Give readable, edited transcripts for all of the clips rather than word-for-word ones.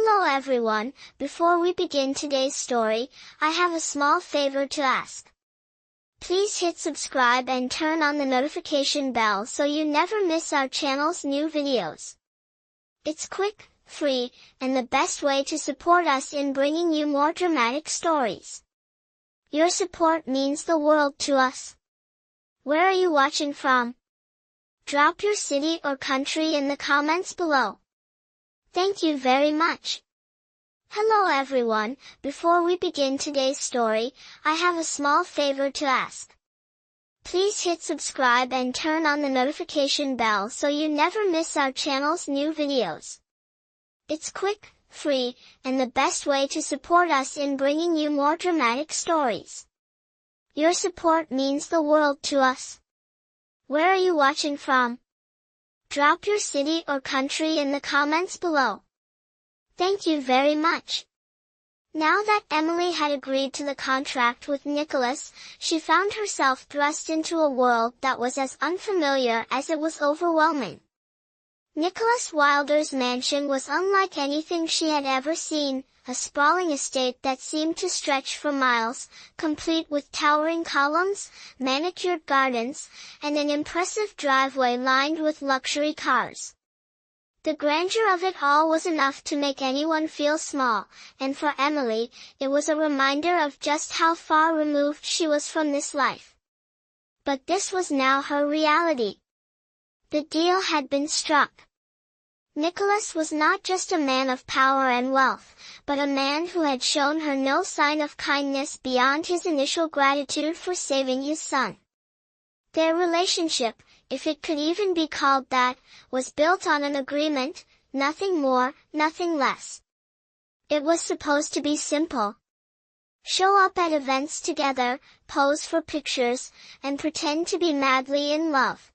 Hello everyone, before we begin today's story, I have a small favor to ask. Please hit subscribe and turn on the notification bell so you never miss our channel's new videos. It's quick, free, and the best way to support us in bringing you more dramatic stories. Your support means the world to us. Where are you watching from? Drop your city or country in the comments below. Thank you very much. Hello everyone, before we begin today's story, I have a small favor to ask. Please hit subscribe and turn on the notification bell so you never miss our channel's new videos. It's quick, free, and the best way to support us in bringing you more dramatic stories. Your support means the world to us. Where are you watching from? Drop your city or country in the comments below. Thank you very much. Now that Emily had agreed to the contract with Nicholas, she found herself thrust into a world that was as unfamiliar as it was overwhelming. Nicholas Wilder's mansion was unlike anything she had ever seen, a sprawling estate that seemed to stretch for miles, complete with towering columns, manicured gardens, and an impressive driveway lined with luxury cars. The grandeur of it all was enough to make anyone feel small, and for Emily, it was a reminder of just how far removed she was from this life. But this was now her reality. The deal had been struck. Nicholas was not just a man of power and wealth, but a man who had shown her no sign of kindness beyond his initial gratitude for saving his son. Their relationship, if it could even be called that, was built on an agreement, nothing more, nothing less. It was supposed to be simple. Show up at events together, pose for pictures, and pretend to be madly in love.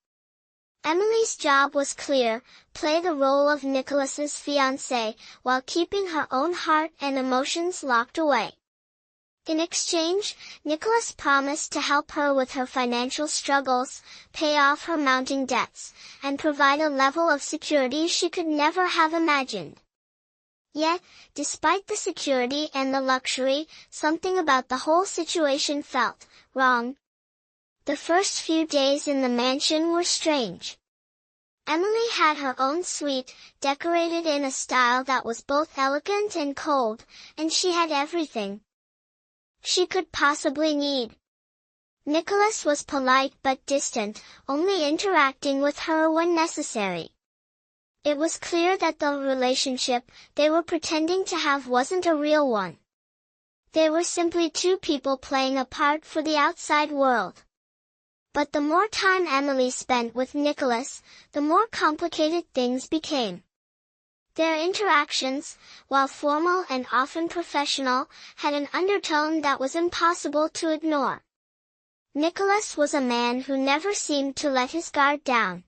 Emily's job was clear, play the role of Nicholas's fiancée, while keeping her own heart and emotions locked away. In exchange, Nicholas promised to help her with her financial struggles, pay off her mounting debts, and provide a level of security she could never have imagined. Yet, despite the security and the luxury, something about the whole situation felt wrong. The first few days in the mansion were strange. Emily had her own suite, decorated in a style that was both elegant and cold, and she had everything she could possibly need. Nicholas was polite but distant, only interacting with her when necessary. It was clear that the relationship they were pretending to have wasn't a real one. They were simply two people playing a part for the outside world. But the more time Emily spent with Nicholas, the more complicated things became. Their interactions, while formal and often professional, had an undertone that was impossible to ignore. Nicholas was a man who never seemed to let his guard down.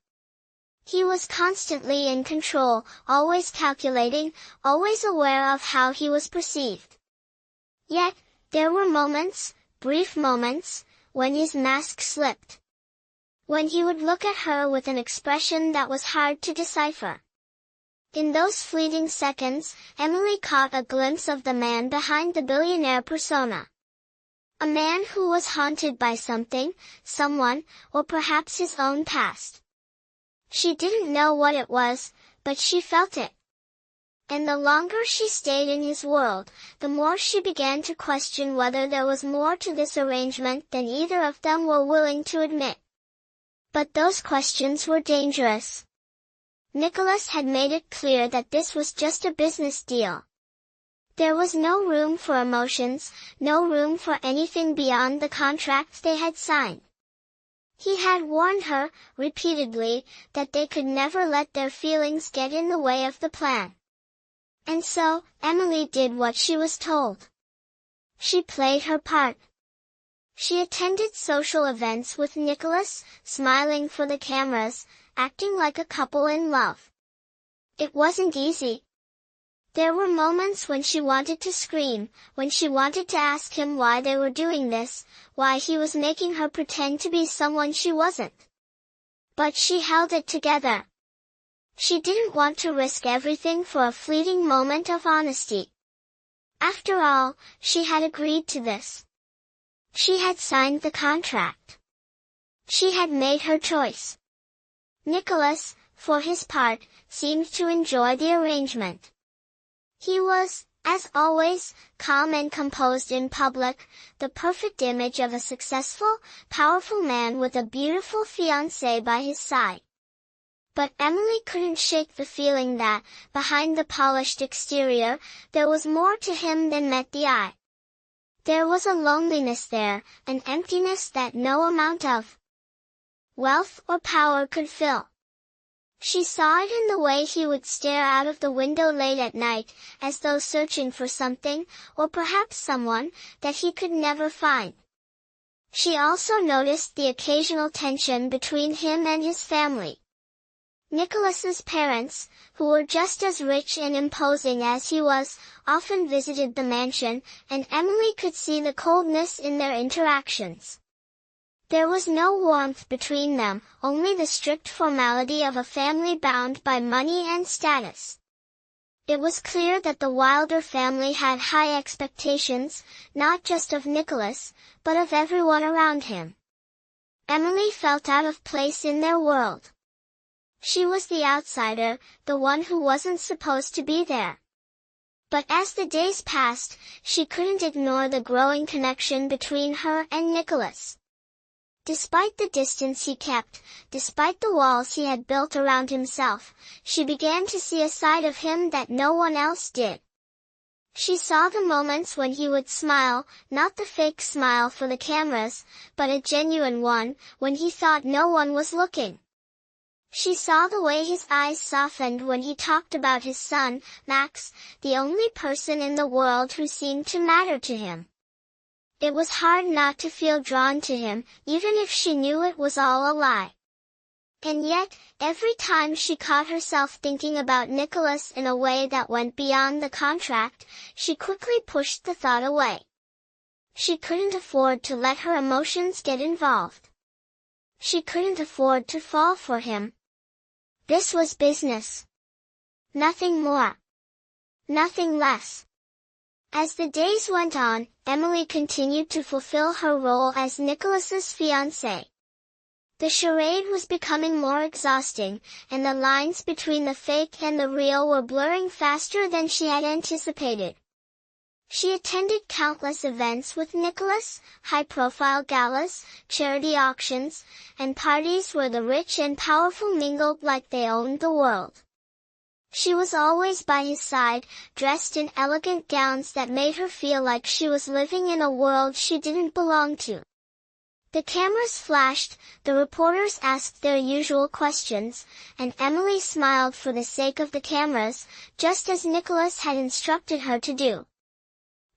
He was constantly in control, always calculating, always aware of how he was perceived. Yet, there were moments, brief moments, when his mask slipped. When he would look at her with an expression that was hard to decipher. In those fleeting seconds, Emily caught a glimpse of the man behind the billionaire persona. A man who was haunted by something, someone, or perhaps his own past. She didn't know what it was, but she felt it. And the longer she stayed in his world, the more she began to question whether there was more to this arrangement than either of them were willing to admit. But those questions were dangerous. Nicholas had made it clear that this was just a business deal. There was no room for emotions, no room for anything beyond the contract they had signed. He had warned her, repeatedly, that they could never let their feelings get in the way of the plan. And so, Emily did what she was told. She played her part. She attended social events with Nicholas, smiling for the cameras, acting like a couple in love. It wasn't easy. There were moments when she wanted to scream, when she wanted to ask him why they were doing this, why he was making her pretend to be someone she wasn't. But she held it together. She didn't want to risk everything for a fleeting moment of honesty. After all, she had agreed to this. She had signed the contract. She had made her choice. Nicholas, for his part, seemed to enjoy the arrangement. He was, as always, calm and composed in public, the perfect image of a successful, powerful man with a beautiful fiancée by his side. But Emily couldn't shake the feeling that, behind the polished exterior, there was more to him than met the eye. There was a loneliness there, an emptiness that no amount of wealth or power could fill. She saw it in the way he would stare out of the window late at night, as though searching for something, or perhaps someone, that he could never find. She also noticed the occasional tension between him and his family. Nicholas's parents, who were just as rich and imposing as he was, often visited the mansion, and Emily could see the coldness in their interactions. There was no warmth between them, only the strict formality of a family bound by money and status. It was clear that the Wilder family had high expectations, not just of Nicholas, but of everyone around him. Emily felt out of place in their world. She was the outsider, the one who wasn't supposed to be there. But as the days passed, she couldn't ignore the growing connection between her and Nicholas. Despite the distance he kept, despite the walls he had built around himself, she began to see a side of him that no one else did. She saw the moments when he would smile, not the fake smile for the cameras, but a genuine one, when he thought no one was looking. She saw the way his eyes softened when he talked about his son, Max, the only person in the world who seemed to matter to him. It was hard not to feel drawn to him, even if she knew it was all a lie. And yet, every time she caught herself thinking about Nicholas in a way that went beyond the contract, she quickly pushed the thought away. She couldn't afford to let her emotions get involved. She couldn't afford to fall for him. This was business. Nothing more. Nothing less. As the days went on, Emily continued to fulfill her role as Nicholas's fiancée. The charade was becoming more exhausting, and the lines between the fake and the real were blurring faster than she had anticipated. She attended countless events with Nicholas, high-profile galas, charity auctions, and parties where the rich and powerful mingled like they owned the world. She was always by his side, dressed in elegant gowns that made her feel like she was living in a world she didn't belong to. The cameras flashed, the reporters asked their usual questions, and Emily smiled for the sake of the cameras, just as Nicholas had instructed her to do.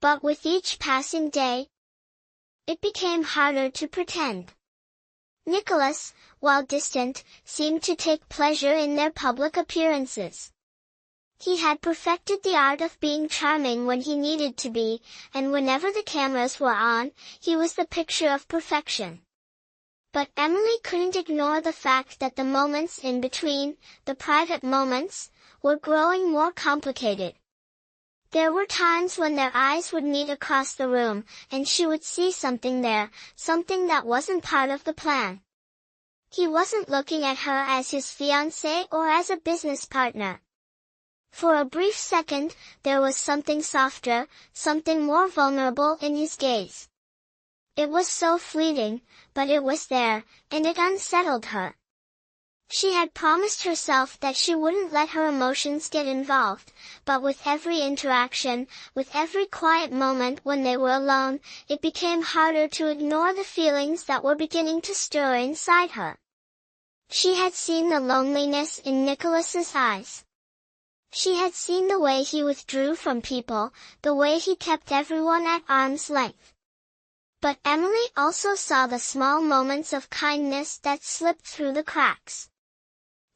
But with each passing day, it became harder to pretend. Nicholas, while distant, seemed to take pleasure in their public appearances. He had perfected the art of being charming when he needed to be, and whenever the cameras were on, he was the picture of perfection. But Emily couldn't ignore the fact that the moments in between, the private moments, were growing more complicated. There were times when their eyes would meet across the room, and she would see something there, something that wasn't part of the plan. He wasn't looking at her as his fiancée or as a business partner. For a brief second, there was something softer, something more vulnerable in his gaze. It was so fleeting, but it was there, and it unsettled her. She had promised herself that she wouldn't let her emotions get involved, but with every interaction, with every quiet moment when they were alone, it became harder to ignore the feelings that were beginning to stir inside her. She had seen the loneliness in Nicholas's eyes. She had seen the way he withdrew from people, the way he kept everyone at arm's length. But Emily also saw the small moments of kindness that slipped through the cracks.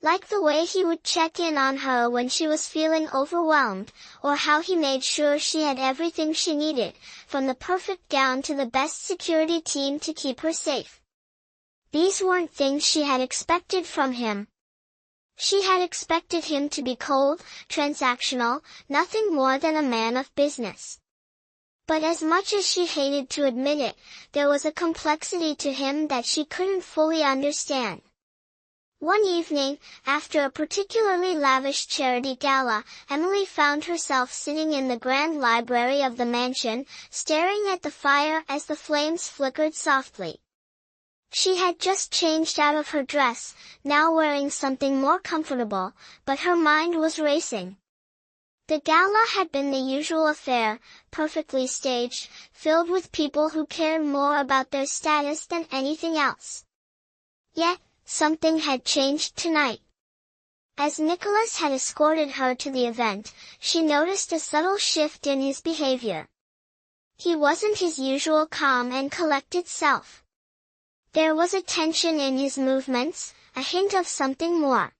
Like the way he would check in on her when she was feeling overwhelmed, or how he made sure she had everything she needed, from the perfect gown to the best security team to keep her safe. These weren't things she had expected from him. She had expected him to be cold, transactional, nothing more than a man of business. But as much as she hated to admit it, there was a complexity to him that she couldn't fully understand. One evening, after a particularly lavish charity gala, Emily found herself sitting in the grand library of the mansion, staring at the fire as the flames flickered softly. She had just changed out of her dress, now wearing something more comfortable, but her mind was racing. The gala had been the usual affair, perfectly staged, filled with people who cared more about their status than anything else. Yet, something had changed tonight. As Nicholas had escorted her to the event, she noticed a subtle shift in his behavior. He wasn't his usual calm and collected self. There was a tension in his movements, a hint of something more.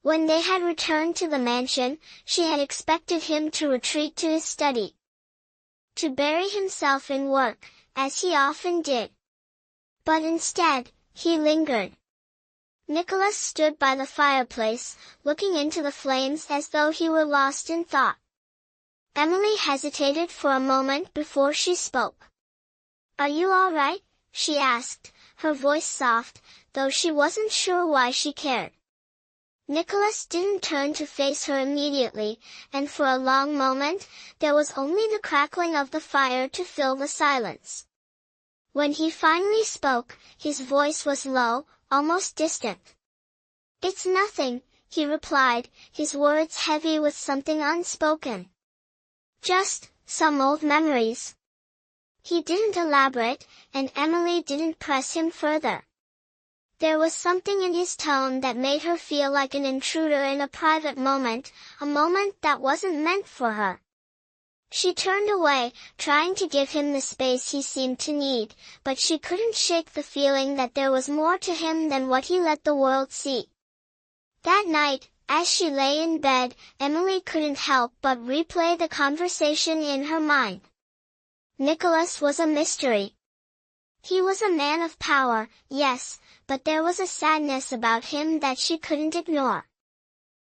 When they had returned to the mansion, she had expected him to retreat to his study, to bury himself in work, as he often did. But instead, he lingered. Nicholas stood by the fireplace, looking into the flames as though he were lost in thought. Emily hesitated for a moment before she spoke. "Are you all right?" she asked, her voice soft, though she wasn't sure why she cared. Nicholas didn't turn to face her immediately, and for a long moment, there was only the crackling of the fire to fill the silence. When he finally spoke, his voice was low, almost distant. "It's nothing," he replied, his words heavy with something unspoken. "Just some old memories." He didn't elaborate, and Emily didn't press him further. There was something in his tone that made her feel like an intruder in a private moment, a moment that wasn't meant for her. She turned away, trying to give him the space he seemed to need, but she couldn't shake the feeling that there was more to him than what he let the world see. That night, as she lay in bed, Emily couldn't help but replay the conversation in her mind. Nicholas was a mystery. He was a man of power, yes, but there was a sadness about him that she couldn't ignore.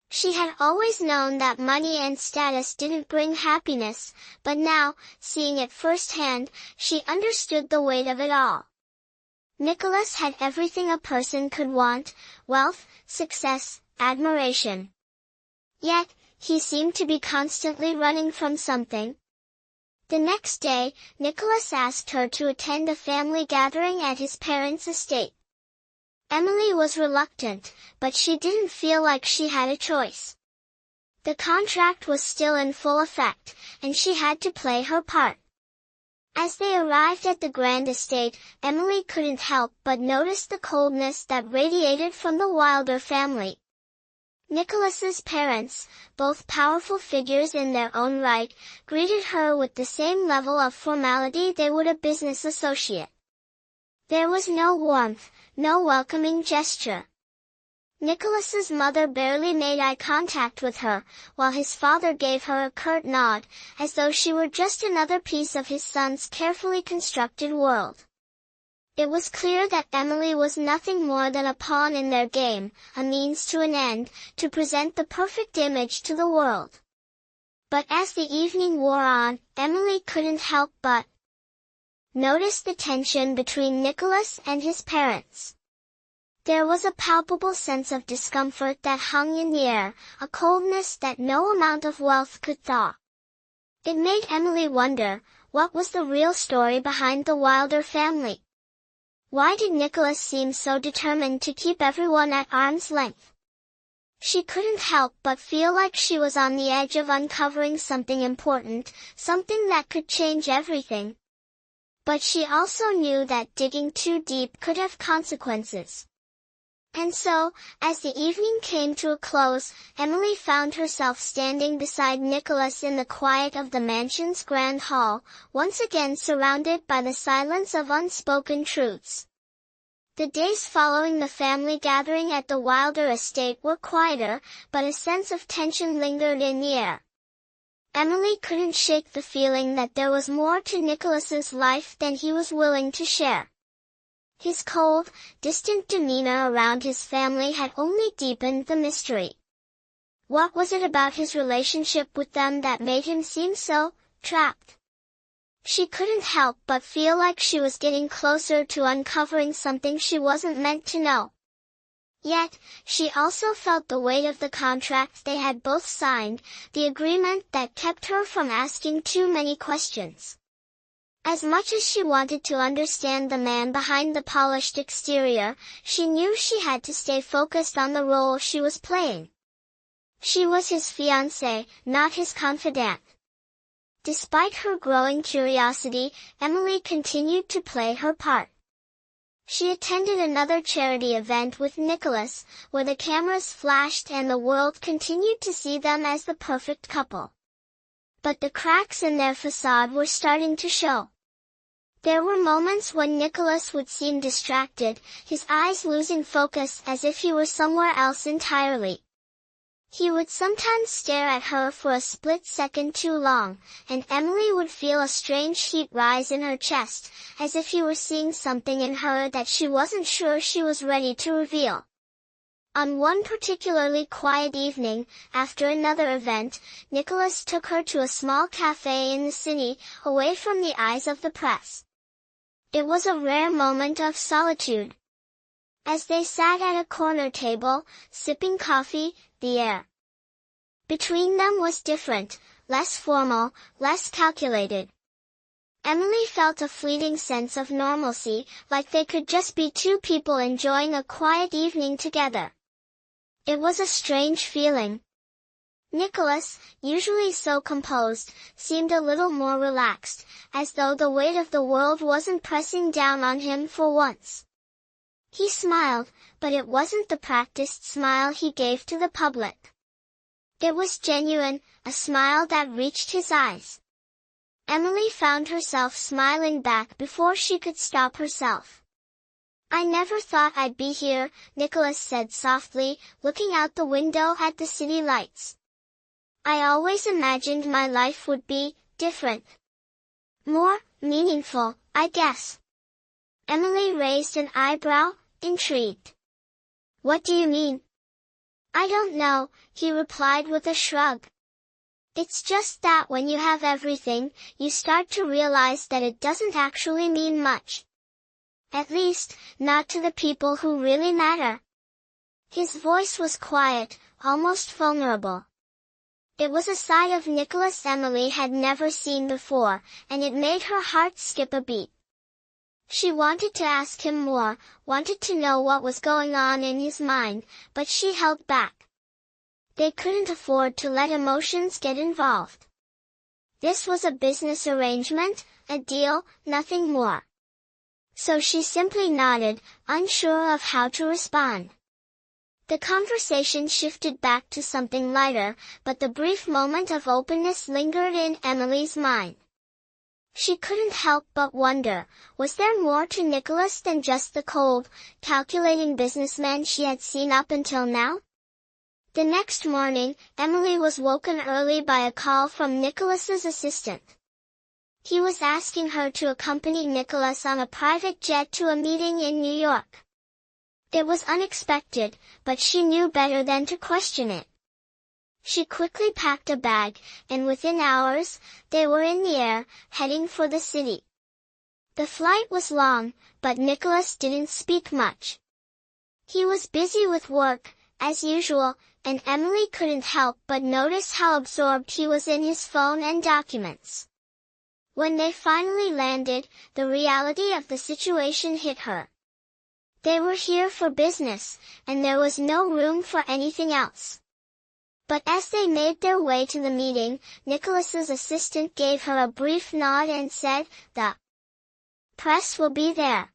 She had always known that money and status didn't bring happiness, but now, seeing it firsthand, she understood the weight of it all. Nicholas had everything a person could want: wealth, success, admiration. Yet, he seemed to be constantly running from something. The next day, Nicholas asked her to attend a family gathering at his parents' estate. Emily was reluctant, but she didn't feel like she had a choice. The contract was still in full effect, and she had to play her part. As they arrived at the grand estate, Emily couldn't help but notice the coldness that radiated from the Wilder family. Nicholas's parents, both powerful figures in their own right, greeted her with the same level of formality they would a business associate. There was no warmth, no welcoming gesture. Nicholas's mother barely made eye contact with her, while his father gave her a curt nod, as though she were just another piece of his son's carefully constructed world. It was clear that Emily was nothing more than a pawn in their game, a means to an end, to present the perfect image to the world. But as the evening wore on, Emily couldn't help but notice the tension between Nicholas and his parents. There was a palpable sense of discomfort that hung in the air, a coldness that no amount of wealth could thaw. It made Emily wonder, what was the real story behind the Wilder family? Why did Nicholas seem so determined to keep everyone at arm's length? She couldn't help but feel like she was on the edge of uncovering something important, something that could change everything. But she also knew that digging too deep could have consequences. And so, as the evening came to a close, Emily found herself standing beside Nicholas in the quiet of the mansion's grand hall, once again surrounded by the silence of unspoken truths. The days following the family gathering at the Wilder estate were quieter, but a sense of tension lingered in the air. Emily couldn't shake the feeling that there was more to Nicholas's life than he was willing to share. His cold, distant demeanor around his family had only deepened the mystery. What was it about his relationship with them that made him seem so trapped? She couldn't help but feel like she was getting closer to uncovering something she wasn't meant to know. Yet, she also felt the weight of the contract they had both signed, the agreement that kept her from asking too many questions. As much as she wanted to understand the man behind the polished exterior, she knew she had to stay focused on the role she was playing. She was his fiancée, not his confidant. Despite her growing curiosity, Emily continued to play her part. She attended another charity event with Nicholas, where the cameras flashed and the world continued to see them as the perfect couple. But the cracks in their facade were starting to show. There were moments when Nicholas would seem distracted, his eyes losing focus as if he were somewhere else entirely. He would sometimes stare at her for a split second too long, and Emily would feel a strange heat rise in her chest, as if he were seeing something in her that she wasn't sure she was ready to reveal. On one particularly quiet evening, after another event, Nicholas took her to a small cafe in the city, away from the eyes of the press. It was a rare moment of solitude. As they sat at a corner table, sipping coffee, the air between them was different, less formal, less calculated. Emily felt a fleeting sense of normalcy, like they could just be two people enjoying a quiet evening together. It was a strange feeling. Nicholas, usually so composed, seemed a little more relaxed, as though the weight of the world wasn't pressing down on him for once. He smiled, but it wasn't the practiced smile he gave to the public. It was genuine, a smile that reached his eyes. Emily found herself smiling back before she could stop herself. "I never thought I'd be here," Nicholas said softly, looking out the window at the city lights. "I always imagined my life would be different. More meaningful, I guess." Emily raised an eyebrow, intrigued. "What do you mean?" "I don't know," he replied with a shrug. "It's just that when you have everything, you start to realize that it doesn't actually mean much. At least, not to the people who really matter." His voice was quiet, almost vulnerable. It was a side of Nicholas Emily had never seen before, and it made her heart skip a beat. She wanted to ask him more, wanted to know what was going on in his mind, but she held back. They couldn't afford to let emotions get involved. This was a business arrangement, a deal, nothing more. So she simply nodded, unsure of how to respond. The conversation shifted back to something lighter, but the brief moment of openness lingered in Emily's mind. She couldn't help but wonder, was there more to Nicholas than just the cold, calculating businessman she had seen up until now? The next morning, Emily was woken early by a call from Nicholas's assistant. He was asking her to accompany Nicholas on a private jet to a meeting in New York. It was unexpected, but she knew better than to question it. She quickly packed a bag, and within hours, they were in the air, heading for the city. The flight was long, but Nicholas didn't speak much. He was busy with work, as usual, and Emily couldn't help but notice how absorbed he was in his phone and documents. When they finally landed, the reality of the situation hit her. They were here for business, and there was no room for anything else. But as they made their way to the meeting, Nicholas's assistant gave her a brief nod and said, "The press will be there.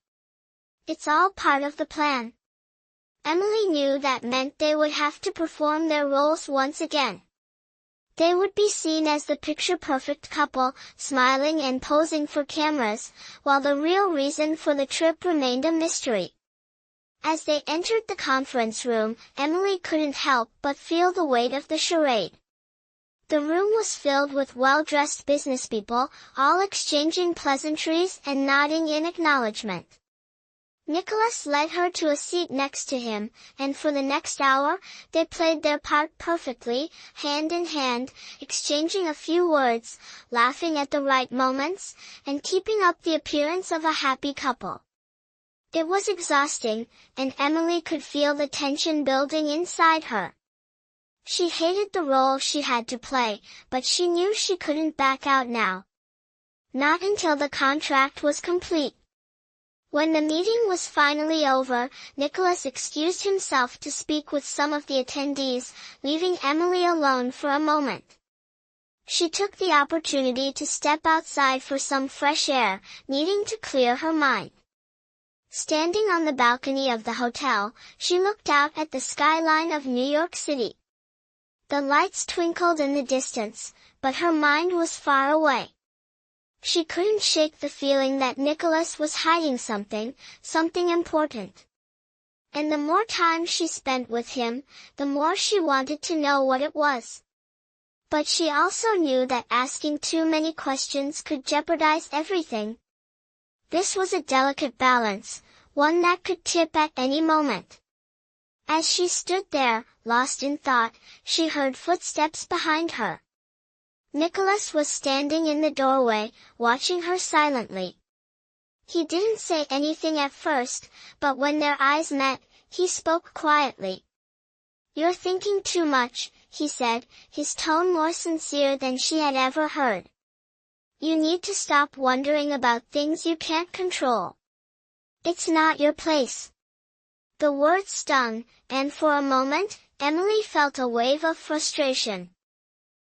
It's all part of the plan." Emily knew that meant they would have to perform their roles once again. They would be seen as the picture-perfect couple, smiling and posing for cameras, while the real reason for the trip remained a mystery. As they entered the conference room, Emily couldn't help but feel the weight of the charade. The room was filled with well-dressed businesspeople, all exchanging pleasantries and nodding in acknowledgement. Nicholas led her to a seat next to him, and for the next hour, they played their part perfectly, hand in hand, exchanging a few words, laughing at the right moments, and keeping up the appearance of a happy couple. It was exhausting, and Emily could feel the tension building inside her. She hated the role she had to play, but she knew she couldn't back out now. Not until the contract was complete. When the meeting was finally over, Nicholas excused himself to speak with some of the attendees, leaving Emily alone for a moment. She took the opportunity to step outside for some fresh air, needing to clear her mind. Standing on the balcony of the hotel, she looked out at the skyline of New York City. The lights twinkled in the distance, but her mind was far away. She couldn't shake the feeling that Nicholas was hiding something important. And the more time she spent with him, the more she wanted to know what it was. But she also knew that asking too many questions could jeopardize everything. This was a delicate balance, one that could tip at any moment. As she stood there, lost in thought, she heard footsteps behind her. Nicholas was standing in the doorway, watching her silently. He didn't say anything at first, but when their eyes met, he spoke quietly. "You're thinking too much," he said, his tone more sincere than she had ever heard. "You need to stop wondering about things you can't control. It's not your place." The words stung, and for a moment, Emily felt a wave of frustration.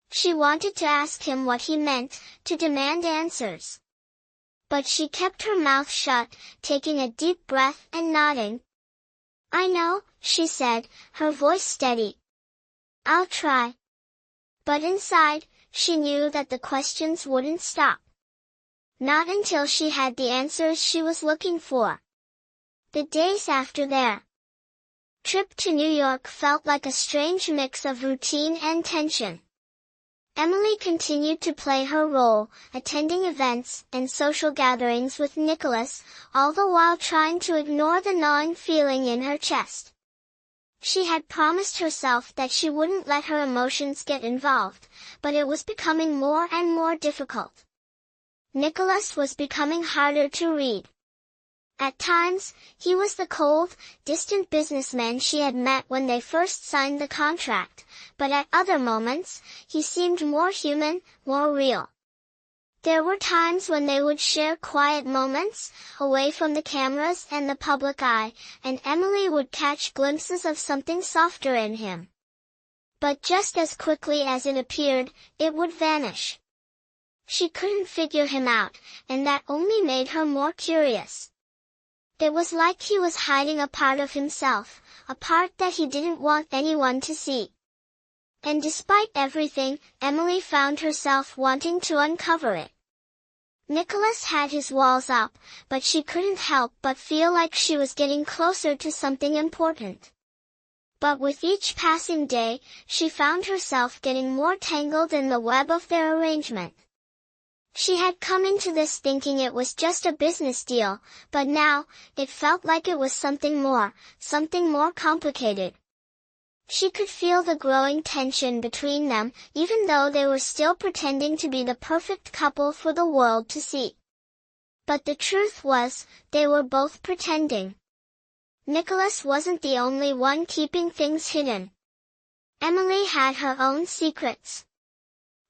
She wanted to ask him what he meant, to demand answers. But she kept her mouth shut, taking a deep breath and nodding. "I know," she said, her voice steady. "I'll try." But inside, she knew that the questions wouldn't stop. Not until she had the answers she was looking for. The days after their trip to New York felt like a strange mix of routine and tension. Emily continued to play her role, attending events and social gatherings with Nicholas, all the while trying to ignore the gnawing feeling in her chest. She had promised herself that she wouldn't let her emotions get involved, but it was becoming more and more difficult. Nicholas was becoming harder to read. At times, he was the cold, distant businessman she had met when they first signed the contract, but at other moments, he seemed more human, more real. There were times when they would share quiet moments, away from the cameras and the public eye, and Emily would catch glimpses of something softer in him. But just as quickly as it appeared, it would vanish. She couldn't figure him out, and that only made her more curious. It was like he was hiding a part of himself, a part that he didn't want anyone to see. And despite everything, Emily found herself wanting to uncover it. Nicholas had his walls up, but she couldn't help but feel like she was getting closer to something important. But with each passing day, she found herself getting more tangled in the web of their arrangement. She had come into this thinking it was just a business deal, but now, it felt like it was something more complicated. She could feel the growing tension between them, even though they were still pretending to be the perfect couple for the world to see. But the truth was, they were both pretending. Nicholas wasn't the only one keeping things hidden. Emily had her own secrets.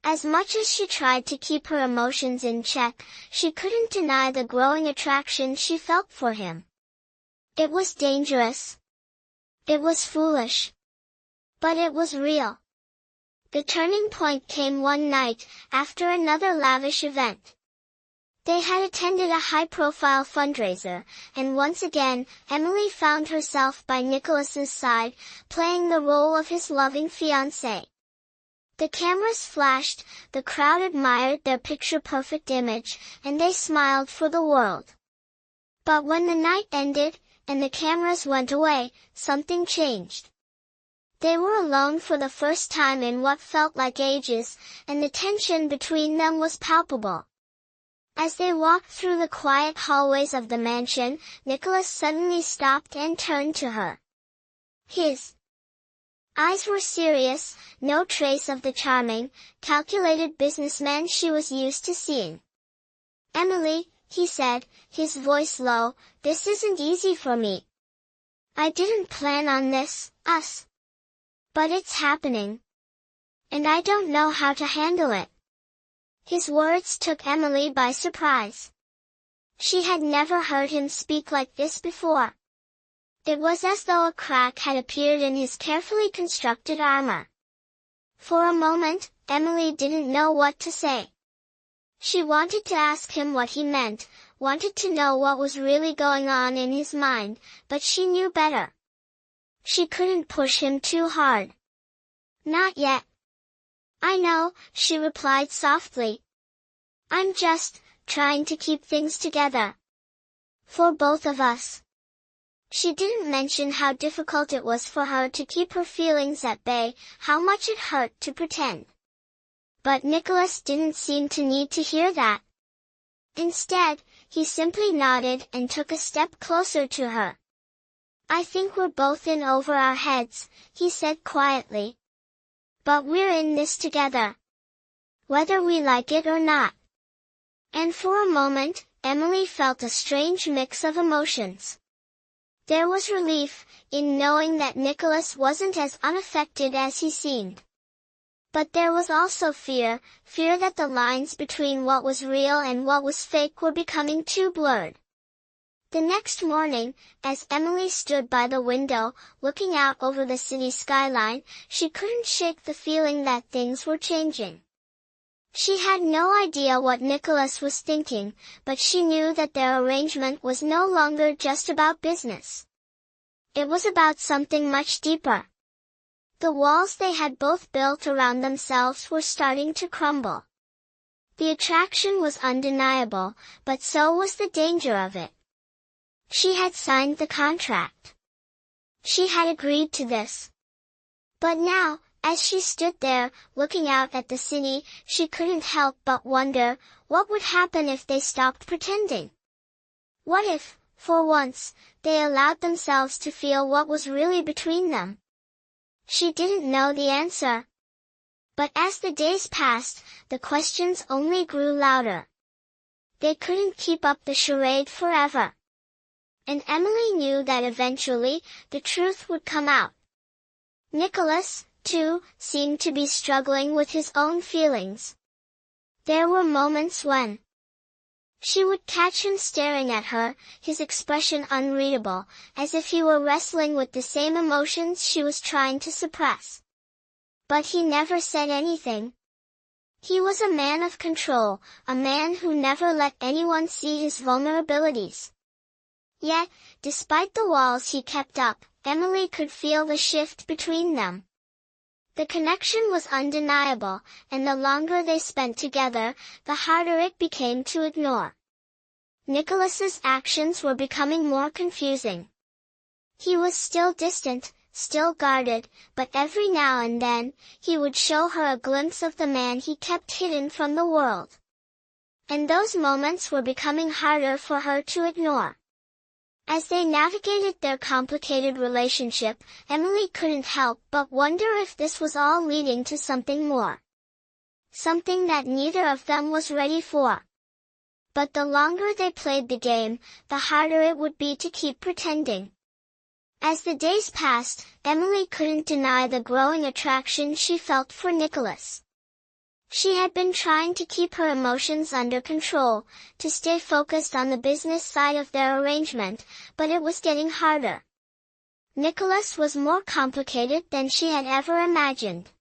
As much as she tried to keep her emotions in check, she couldn't deny the growing attraction she felt for him. It was dangerous. It was foolish. But it was real. The turning point came one night, after another lavish event. They had attended a high-profile fundraiser, and once again, Emily found herself by Nicholas's side, playing the role of his loving fiancé. The cameras flashed, the crowd admired their picture-perfect image, and they smiled for the world. But when the night ended, and the cameras went away, something changed. They were alone for the first time in what felt like ages, and the tension between them was palpable. As they walked through the quiet hallways of the mansion, Nicholas suddenly stopped and turned to her. His eyes were serious, no trace of the charming, calculated businessman she was used to seeing. "Emily," he said, his voice low, "this isn't easy for me. I didn't plan on this, us. But it's happening. And I don't know how to handle it." His words took Emily by surprise. She had never heard him speak like this before. It was as though a crack had appeared in his carefully constructed armor. For a moment, Emily didn't know what to say. She wanted to ask him what he meant, wanted to know what was really going on in his mind, but she knew better. She couldn't push him too hard. "Not yet." "I know," she replied softly. "I'm just trying to keep things together. For both of us." She didn't mention how difficult it was for her to keep her feelings at bay, how much it hurt to pretend. But Nicholas didn't seem to need to hear that. Instead, he simply nodded and took a step closer to her. "I think we're both in over our heads," he said quietly. "But we're in this together. Whether we like it or not." And for a moment, Emily felt a strange mix of emotions. There was relief, in knowing that Nicholas wasn't as unaffected as he seemed. But there was also fear that the lines between what was real and what was fake were becoming too blurred. The next morning, as Emily stood by the window, looking out over the city skyline, she couldn't shake the feeling that things were changing. She had no idea what Nicholas was thinking, but she knew that their arrangement was no longer just about business. It was about something much deeper. The walls they had both built around themselves were starting to crumble. The attraction was undeniable, but so was the danger of it. She had signed the contract. She had agreed to this. But now, as she stood there, looking out at the city, she couldn't help but wonder, what would happen if they stopped pretending? What if, for once, they allowed themselves to feel what was really between them? She didn't know the answer. But as the days passed, the questions only grew louder. They couldn't keep up the charade forever. And Emily knew that eventually, the truth would come out. Nicholas, too, seemed to be struggling with his own feelings. There were moments when she would catch him staring at her, his expression unreadable, as if he were wrestling with the same emotions she was trying to suppress. But he never said anything. He was a man of control, a man who never let anyone see his vulnerabilities. Yet, despite the walls he kept up, Emily could feel the shift between them. The connection was undeniable, and the longer they spent together, the harder it became to ignore. Nicholas's actions were becoming more confusing. He was still distant, still guarded, but every now and then, he would show her a glimpse of the man he kept hidden from the world. And those moments were becoming harder for her to ignore. As they navigated their complicated relationship, Emily couldn't help but wonder if this was all leading to something more. Something that neither of them was ready for. But the longer they played the game, the harder it would be to keep pretending. As the days passed, Emily couldn't deny the growing attraction she felt for Nicholas. She had been trying to keep her emotions under control, to stay focused on the business side of their arrangement, but it was getting harder. Nicholas was more complicated than she had ever imagined.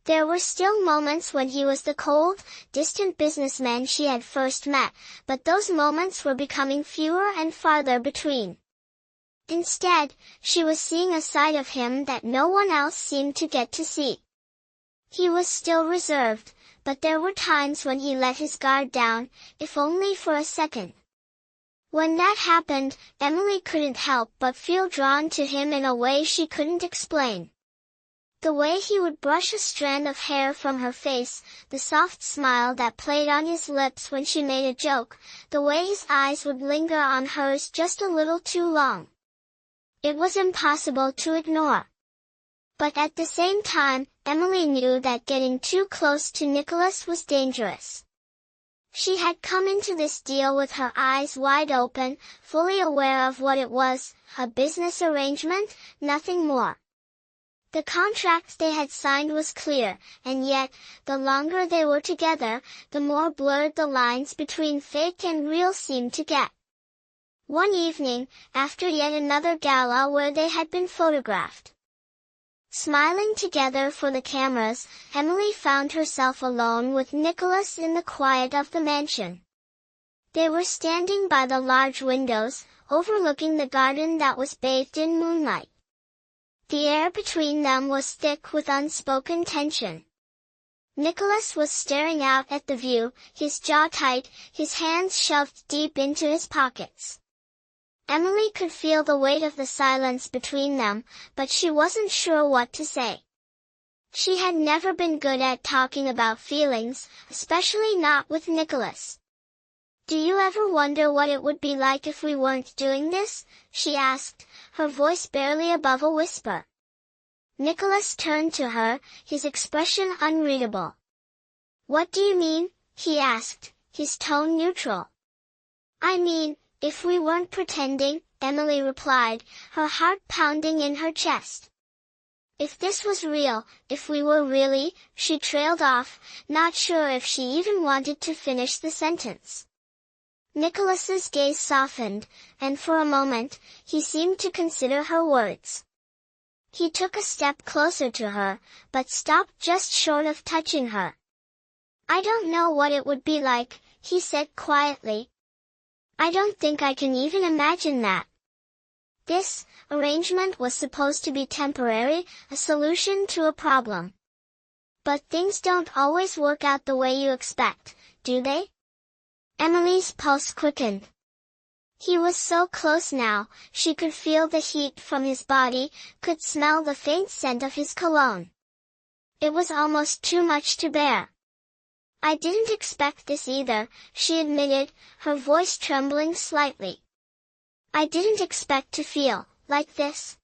There were still moments when he was the cold, distant businessman she had first met, but those moments were becoming fewer and farther between. Instead, she was seeing a side of him that no one else seemed to get to see. He was still reserved, but there were times when he let his guard down, if only for a second. When that happened, Emily couldn't help but feel drawn to him in a way she couldn't explain. The way he would brush a strand of hair from her face, the soft smile that played on his lips when she made a joke, the way his eyes would linger on hers just a little too long. It was impossible to ignore. But at the same time, Emily knew that getting too close to Nicholas was dangerous. She had come into this deal with her eyes wide open, fully aware of what it was, a business arrangement, nothing more. The contract they had signed was clear, and yet, the longer they were together, the more blurred the lines between fake and real seemed to get. One evening, after yet another gala where they had been photographed, smiling together for the cameras, Emily found herself alone with Nicholas in the quiet of the mansion. They were standing by the large windows, overlooking the garden that was bathed in moonlight. The air between them was thick with unspoken tension. Nicholas was staring out at the view, his jaw tight, his hands shoved deep into his pockets. Emily could feel the weight of the silence between them, but she wasn't sure what to say. She had never been good at talking about feelings, especially not with Nicholas. "Do you ever wonder what it would be like if we weren't doing this?" she asked, her voice barely above a whisper. Nicholas turned to her, his expression unreadable. "What do you mean?" he asked, his tone neutral. "I mean, if we weren't pretending," Emily replied, her heart pounding in her chest. "If this was real, if we were really," she trailed off, not sure if she even wanted to finish the sentence. Nicholas's gaze softened, and for a moment, he seemed to consider her words. He took a step closer to her, but stopped just short of touching her. "I don't know what it would be like," he said quietly. "I don't think I can even imagine that." This arrangement was supposed to be temporary, a solution to a problem. But things don't always work out the way you expect, do they? Emily's pulse quickened. He was so close now, she could feel the heat from his body, could smell the faint scent of his cologne. It was almost too much to bear. "I didn't expect this either," she admitted, her voice trembling slightly. "I didn't expect to feel like this."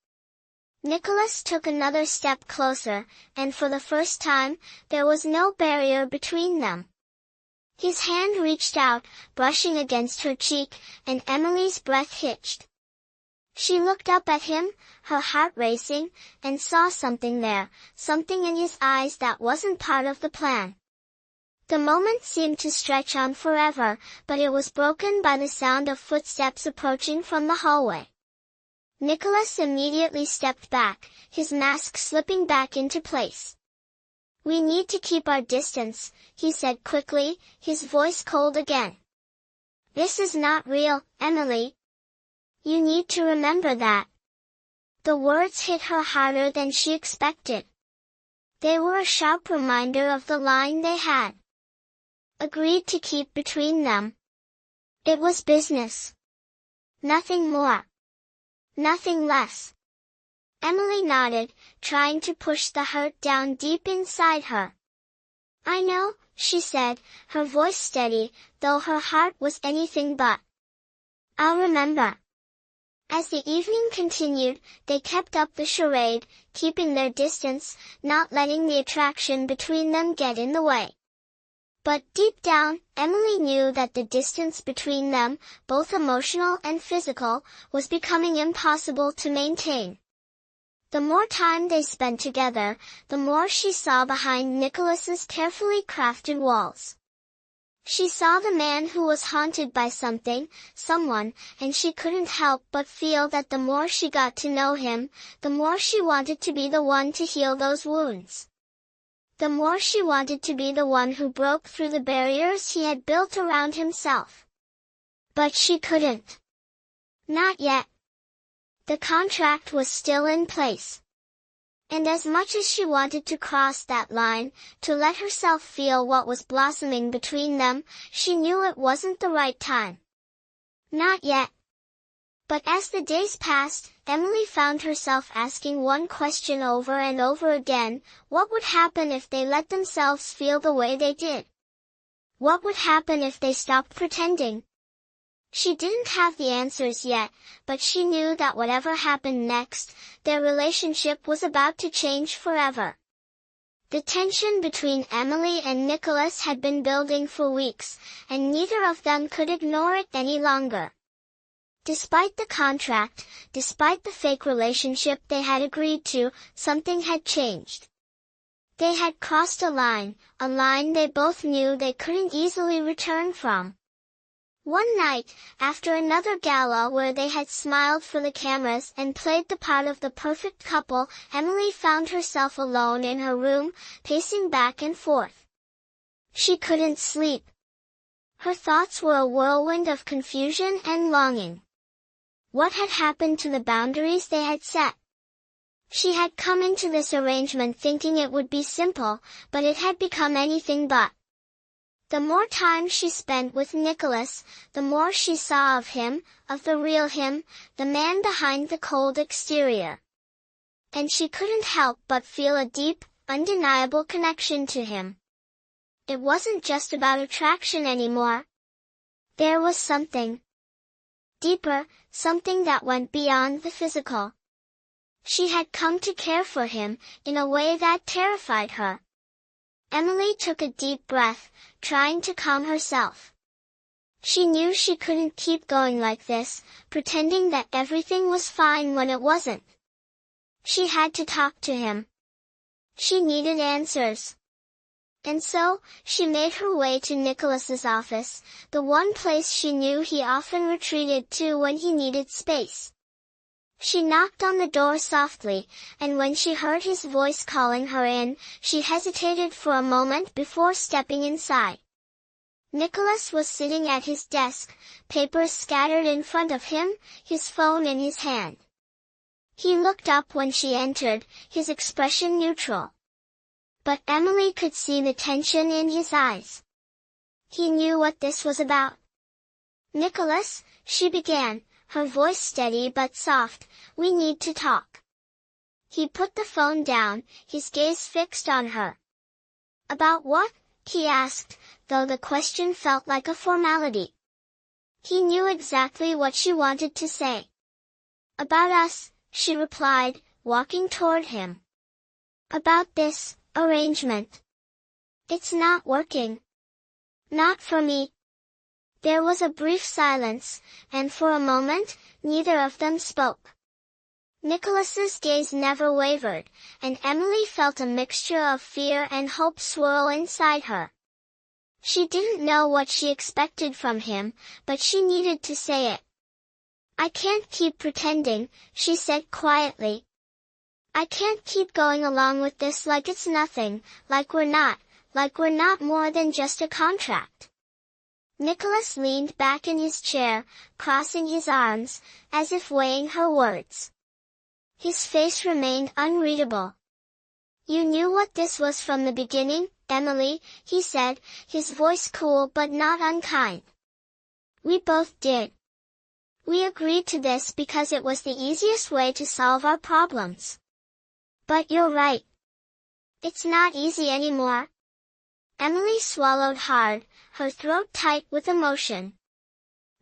Nicholas took another step closer, and for the first time, there was no barrier between them. His hand reached out, brushing against her cheek, and Emily's breath hitched. She looked up at him, her heart racing, and saw something there, something in his eyes that wasn't part of the plan. The moment seemed to stretch on forever, but it was broken by the sound of footsteps approaching from the hallway. Nicholas immediately stepped back, his mask slipping back into place. "We need to keep our distance," he said quickly, his voice cold again. "This is not real, Emily. You need to remember that." The words hit her harder than she expected. They were a sharp reminder of the line they had agreed to keep between them. It was business. Nothing more. Nothing less. Emily nodded, trying to push the hurt down deep inside her. "I know," she said, her voice steady, though her heart was anything but. "I'll remember." As the evening continued, they kept up the charade, keeping their distance, not letting the attraction between them get in the way. But deep down, Emily knew that the distance between them, both emotional and physical, was becoming impossible to maintain. The more time they spent together, the more she saw behind Nicholas's carefully crafted walls. She saw the man who was haunted by something, someone, and she couldn't help but feel that the more she got to know him, the more she wanted to be the one to heal those wounds. The more she wanted to be the one who broke through the barriers he had built around himself. But she couldn't. Not yet. The contract was still in place. And as much as she wanted to cross that line, to let herself feel what was blossoming between them, she knew it wasn't the right time. Not yet. But as the days passed, Emily found herself asking one question over and over again: what would happen if they let themselves feel the way they did? What would happen if they stopped pretending? She didn't have the answers yet, but she knew that whatever happened next, their relationship was about to change forever. The tension between Emily and Nicholas had been building for weeks, and neither of them could ignore it any longer. Despite the contract, despite the fake relationship they had agreed to, something had changed. They had crossed a line they both knew they couldn't easily return from. One night, after another gala where they had smiled for the cameras and played the part of the perfect couple, Emily found herself alone in her room, pacing back and forth. She couldn't sleep. Her thoughts were a whirlwind of confusion and longing. What had happened to the boundaries they had set? She had come into this arrangement thinking it would be simple, but it had become anything but. The more time she spent with Nicholas, the more she saw of him, of the real him, the man behind the cold exterior. And she couldn't help but feel a deep, undeniable connection to him. It wasn't just about attraction anymore. There was something deeper, something that went beyond the physical. She had come to care for him, in a way that terrified her. Emily took a deep breath, trying to calm herself. She knew she couldn't keep going like this, pretending that everything was fine when it wasn't. She had to talk to him. She needed answers. And so, she made her way to Nicholas's office, the one place she knew he often retreated to when he needed space. She knocked on the door softly, and when she heard his voice calling her in, she hesitated for a moment before stepping inside. Nicholas was sitting at his desk, papers scattered in front of him, his phone in his hand. He looked up when she entered, his expression neutral. But Emily could see the tension in his eyes. He knew what this was about. "Nicholas," she began, her voice steady but soft, "we need to talk." He put the phone down, his gaze fixed on her. "About what?" he asked, though the question felt like a formality. He knew exactly what she wanted to say. "About us," she replied, walking toward him. "About this arrangement. It's not working. Not for me." There was a brief silence, and for a moment, neither of them spoke. Nicholas's gaze never wavered, and Emily felt a mixture of fear and hope swirl inside her. She didn't know what she expected from him, but she needed to say it. "I can't keep pretending," she said quietly. "I can't keep going along with this like it's nothing, like we're not more than just a contract." Nicholas leaned back in his chair, crossing his arms, as if weighing her words. His face remained unreadable. "You knew what this was from the beginning, Emily," he said, his voice cool but not unkind. "We both did. We agreed to this because it was the easiest way to solve our problems. But you're right. It's not easy anymore." Emily swallowed hard, her throat tight with emotion.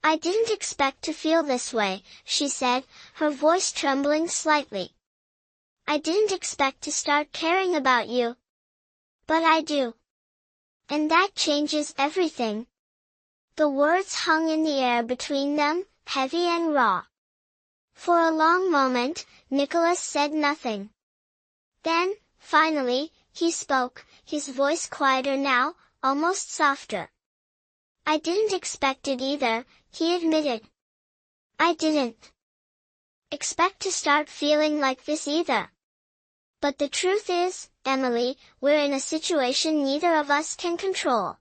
"I didn't expect to feel this way," she said, her voice trembling slightly. "I didn't expect to start caring about you. But I do. And that changes everything." The words hung in the air between them, heavy and raw. For a long moment, Nicholas said nothing. Then, finally, he spoke, his voice quieter now, almost softer. "I didn't expect it either," he admitted. "I didn't expect to start feeling like this either. But the truth is, Emily, we're in a situation neither of us can control.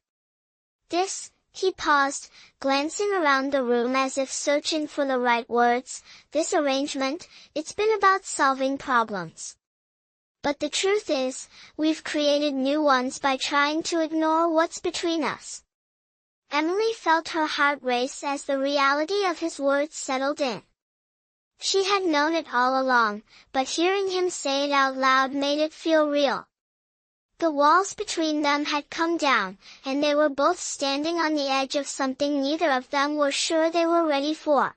This," he paused, glancing around the room as if searching for the right words, "this arrangement, it's been about solving problems. But the truth is, we've created new ones by trying to ignore what's between us." Emily felt her heart race as the reality of his words settled in. She had known it all along, but hearing him say it out loud made it feel real. The walls between them had come down, and they were both standing on the edge of something neither of them were sure they were ready for.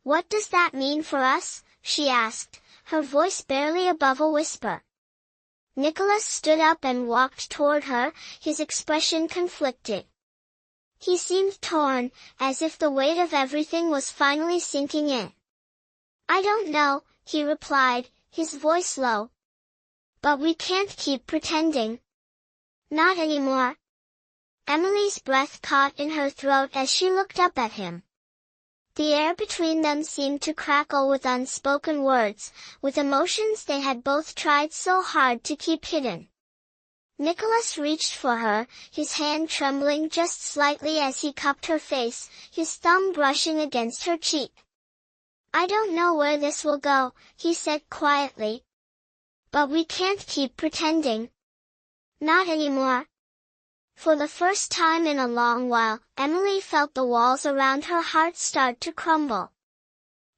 "What does that mean for us?" she asked, her voice barely above a whisper. Nicholas stood up and walked toward her, his expression conflicted. He seemed torn, as if the weight of everything was finally sinking in. "I don't know," he replied, his voice low. "But we can't keep pretending. Not anymore." Emily's breath caught in her throat as she looked up at him. The air between them seemed to crackle with unspoken words, with emotions they had both tried so hard to keep hidden. Nicholas reached for her, his hand trembling just slightly as he cupped her face, his thumb brushing against her cheek. "I don't know where this will go," he said quietly. "But we can't keep pretending. Not anymore." For the first time in a long while, Emily felt the walls around her heart start to crumble.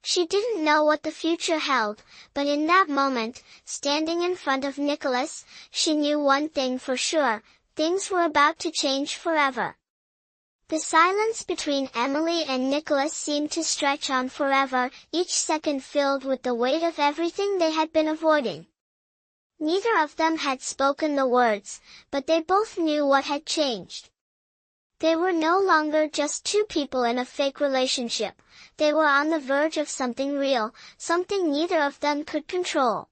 She didn't know what the future held, but in that moment, standing in front of Nicholas, she knew one thing for sure: things were about to change forever. The silence between Emily and Nicholas seemed to stretch on forever, each second filled with the weight of everything they had been avoiding. Neither of them had spoken the words, but they both knew what had changed. They were no longer just two people in a fake relationship. They were on the verge of something real, something neither of them could control.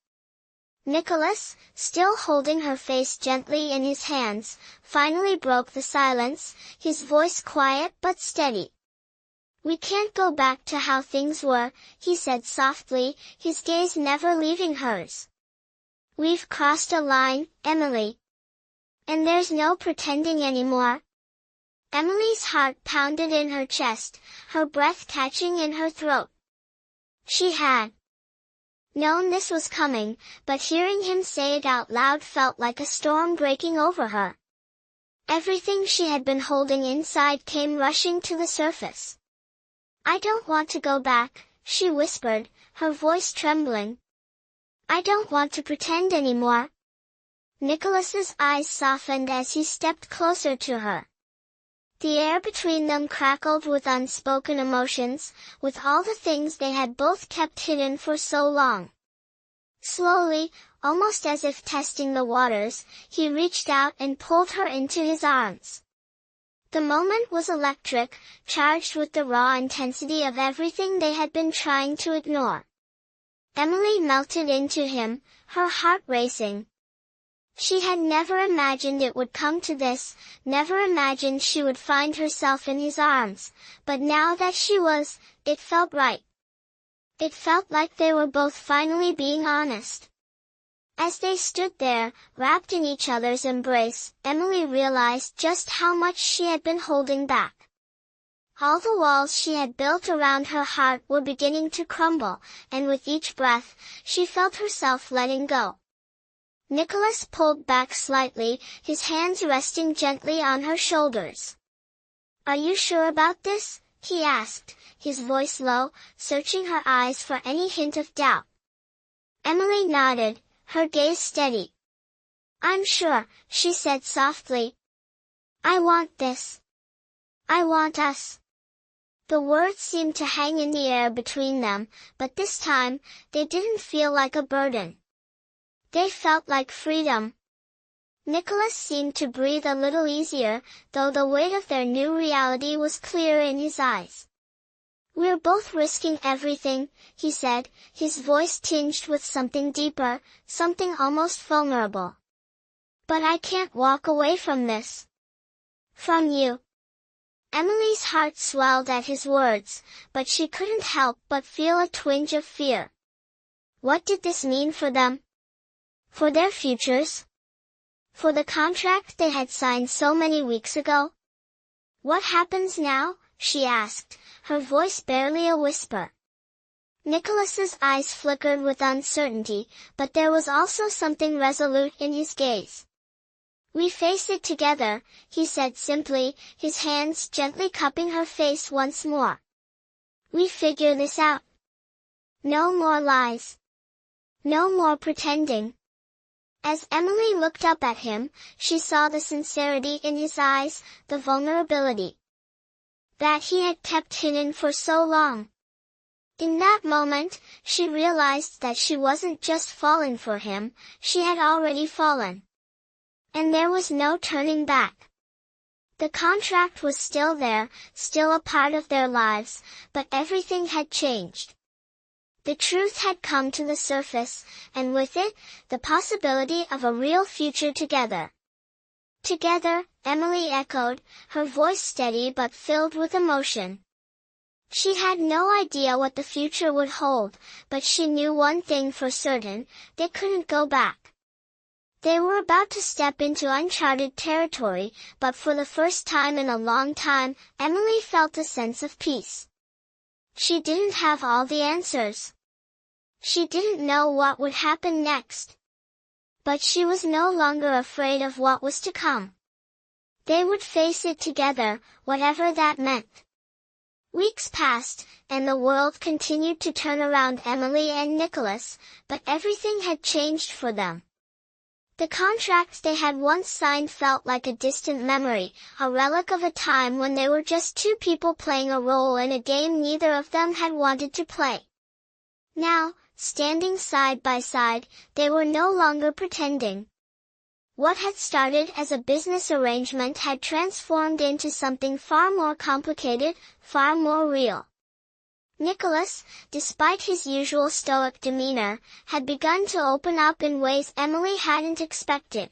Nicholas, still holding her face gently in his hands, finally broke the silence, his voice quiet but steady. "We can't go back to how things were," he said softly, his gaze never leaving hers. "We've crossed a line, Emily. And there's no pretending anymore." Emily's heart pounded in her chest, her breath catching in her throat. She had known this was coming, but hearing him say it out loud felt like a storm breaking over her. Everything she had been holding inside came rushing to the surface. "I don't want to go back," she whispered, her voice trembling. "I don't want to pretend anymore." Nicholas's eyes softened as he stepped closer to her. The air between them crackled with unspoken emotions, with all the things they had both kept hidden for so long. Slowly, almost as if testing the waters, he reached out and pulled her into his arms. The moment was electric, charged with the raw intensity of everything they had been trying to ignore. Emily melted into him, her heart racing. She had never imagined it would come to this, never imagined she would find herself in his arms, but now that she was, it felt right. It felt like they were both finally being honest. As they stood there, wrapped in each other's embrace, Emily realized just how much she had been holding back. All the walls she had built around her heart were beginning to crumble, and with each breath, she felt herself letting go. Nicholas pulled back slightly, his hands resting gently on her shoulders. "Are you sure about this?" he asked, his voice low, searching her eyes for any hint of doubt. Emily nodded, her gaze steady. "I'm sure," she said softly. "I want this. I want us." The words seemed to hang in the air between them, but this time, they didn't feel like a burden. They felt like freedom. Nicholas seemed to breathe a little easier, though the weight of their new reality was clear in his eyes. "We're both risking everything," he said, his voice tinged with something deeper, something almost vulnerable. "But I can't walk away from this. From you." Emily's heart swelled at his words, but she couldn't help but feel a twinge of fear. What did this mean for them? For their futures? For the contract they had signed so many weeks ago? "What happens now?" she asked, her voice barely a whisper. Nicholas's eyes flickered with uncertainty, but there was also something resolute in his gaze. "We face it together," he said simply, his hands gently cupping her face once more. "We figure this out. No more lies. No more pretending. As Emily looked up at him, she saw the sincerity in his eyes, the vulnerability that he had kept hidden for so long. In that moment, she realized that she wasn't just falling for him, she had already fallen. And there was no turning back. The contract was still there, still a part of their lives, but everything had changed. The truth had come to the surface, and with it, the possibility of a real future together. Together, Emily echoed, her voice steady but filled with emotion. She had no idea what the future would hold, but she knew one thing for certain, they couldn't go back. They were about to step into uncharted territory, but for the first time in a long time, Emily felt a sense of peace. She didn't have all the answers. She didn't know what would happen next. But she was no longer afraid of what was to come. They would face it together, whatever that meant. Weeks passed, and the world continued to turn around Emily and Nicholas, but everything had changed for them. The contract they had once signed felt like a distant memory, a relic of a time when they were just two people playing a role in a game neither of them had wanted to play. Now, standing side by side, they were no longer pretending. What had started as a business arrangement had transformed into something far more complicated, far more real. Nicholas, despite his usual stoic demeanor, had begun to open up in ways Emily hadn't expected.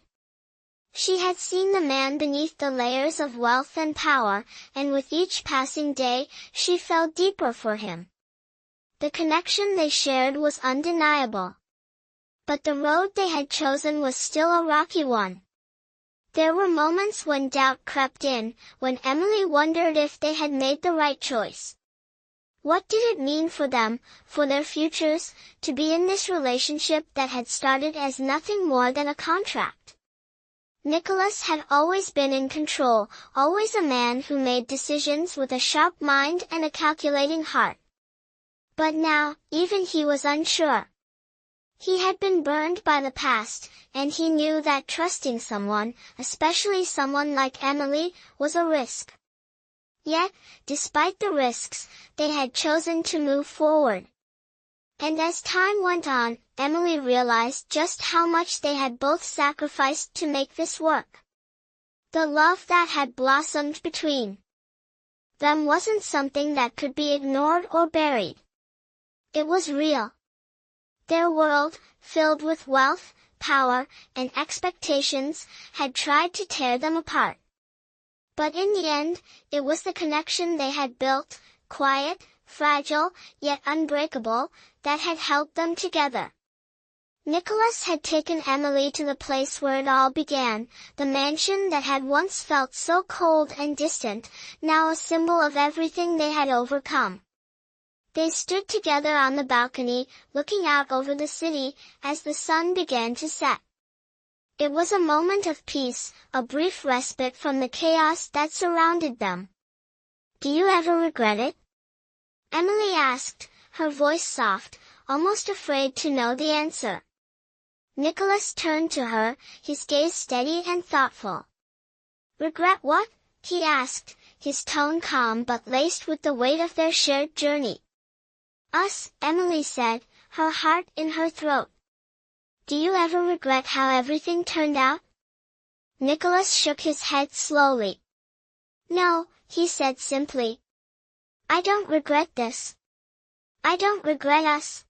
She had seen the man beneath the layers of wealth and power, and with each passing day, she fell deeper for him. The connection they shared was undeniable. But the road they had chosen was still a rocky one. There were moments when doubt crept in, when Emily wondered if they had made the right choice. What did it mean for them, for their futures, to be in this relationship that had started as nothing more than a contract? Nicholas had always been in control, always a man who made decisions with a sharp mind and a calculating heart. But now, even he was unsure. He had been burned by the past, and he knew that trusting someone, especially someone like Emily, was a risk. Yet, despite the risks, they had chosen to move forward. And as time went on, Emily realized just how much they had both sacrificed to make this work. The love that had blossomed between them wasn't something that could be ignored or buried. It was real. Their world, filled with wealth, power, and expectations, had tried to tear them apart. But in the end, it was the connection they had built, quiet, fragile, yet unbreakable, that had held them together. Nicholas had taken Emily to the place where it all began, the mansion that had once felt so cold and distant, now a symbol of everything they had overcome. They stood together on the balcony, looking out over the city, as the sun began to set. It was a moment of peace, a brief respite from the chaos that surrounded them. "Do you ever regret it?" Emily asked, her voice soft, almost afraid to know the answer. Nicholas turned to her, his gaze steady and thoughtful. "Regret what?" he asked, his tone calm but laced with the weight of their shared journey. "Us," Emily said, her heart in her throat. "Do you ever regret how everything turned out?" Nicholas shook his head slowly. "No," he said simply. "I don't regret this. I don't regret us."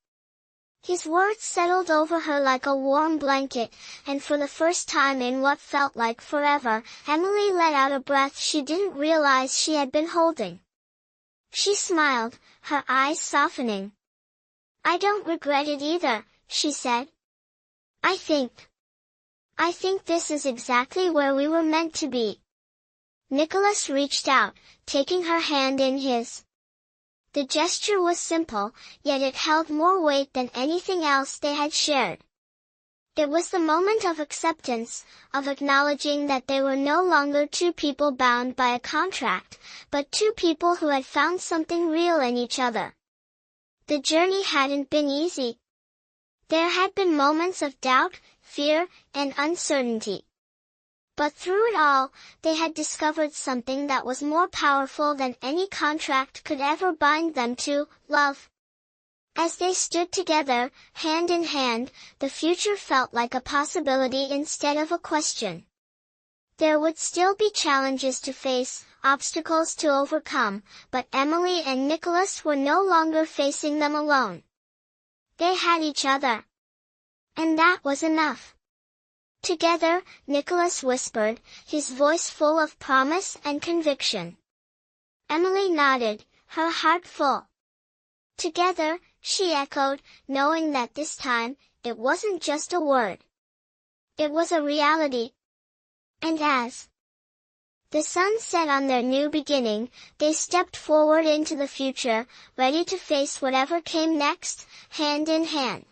His words settled over her like a warm blanket, and for the first time in what felt like forever, Emily let out a breath she didn't realize she had been holding. She smiled, her eyes softening. "I don't regret it either," she said. I think this is exactly where we were meant to be." Nicholas reached out, taking her hand in his. The gesture was simple, yet it held more weight than anything else they had shared. It was the moment of acceptance, of acknowledging that they were no longer two people bound by a contract, but two people who had found something real in each other. The journey hadn't been easy. There had been moments of doubt, fear, and uncertainty. But through it all, they had discovered something that was more powerful than any contract could ever bind them to: love. As they stood together, hand in hand, the future felt like a possibility instead of a question. There would still be challenges to face, obstacles to overcome, but Emily and Nicholas were no longer facing them alone. They had each other. And that was enough. Together, Nicholas whispered, his voice full of promise and conviction. Emily nodded, her heart full. Together, she echoed, knowing that this time, it wasn't just a word. It was a reality. And as the sun set on their new beginning, they stepped forward into the future, ready to face whatever came next, hand in hand.